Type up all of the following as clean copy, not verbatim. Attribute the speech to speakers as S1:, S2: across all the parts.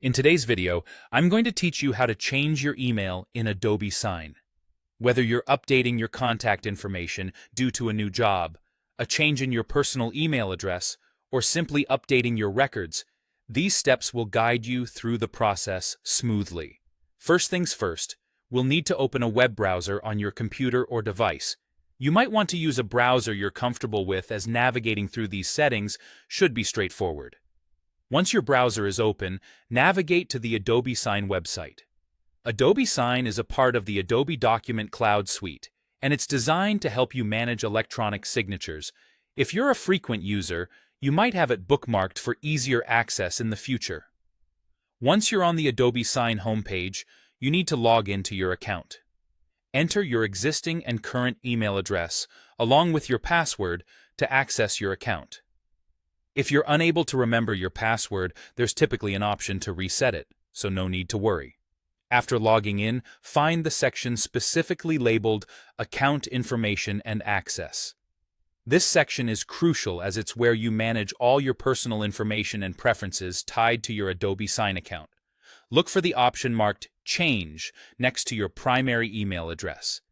S1: In today's video, I'm going to teach you how to change your email in Adobe Sign. Whether you're updating your contact information due to a new job, a change in your personal email address, or simply updating your records, these steps will guide you through the process smoothly. First things first, we'll need to open a web browser on your computer or device. You might want to use a browser you're comfortable with, as navigating through these settings should be straightforward. Once your browser is open, navigate to the Adobe Sign website. Adobe Sign is a part of the Adobe Document Cloud suite, and it's designed to help you manage electronic signatures. If you're a frequent user, you might have it bookmarked for easier access in the future. Once you're on the Adobe Sign homepage, you need to log into your account. Enter your existing and current email address, along with your password, to access your account. If you're unable to remember your password, there's typically an option to reset it, so no need to worry. After logging in, find the section specifically labeled Account Information and Access. This section is crucial, as it's where you manage all your personal information and preferences tied to your Adobe Sign account. Look for the option marked Change next to your primary email address.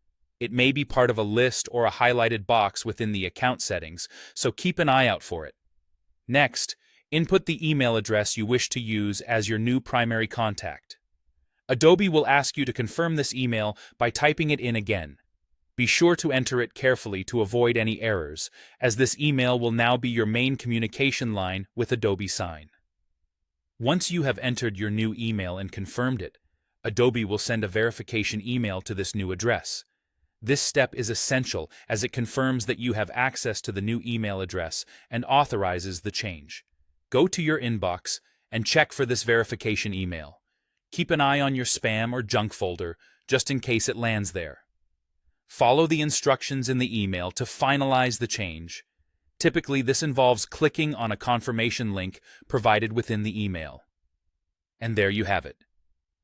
S1: It may be part of a list or a highlighted box within the account settings, so keep an eye out for it. Next, input the email address you wish to use as your new primary contact. Adobe will ask you to confirm this email by typing it in again. Be sure to enter it carefully to avoid any errors, as this email will now be your main communication line with Adobe Sign. Once you have entered your new email and confirmed it, Adobe will send a verification email to this new address. This step is essential, as it confirms that you have access to the new email address and authorizes the change. Go to your inbox and check for this verification email. Keep an eye on your spam or junk folder, just in case it lands there. Follow the instructions in the email to finalize the change. Typically, this involves clicking on a confirmation link provided within the email. And there you have it.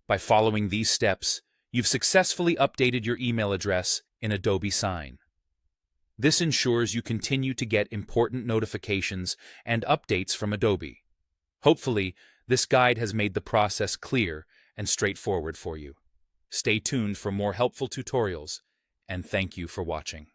S1: By following these steps, you've successfully updated your email address in Adobe Sign. This ensures you continue to get important notifications and updates from Adobe. Hopefully, this guide has made the process clear and straightforward for you. Stay tuned for more helpful tutorials, and thank you for watching.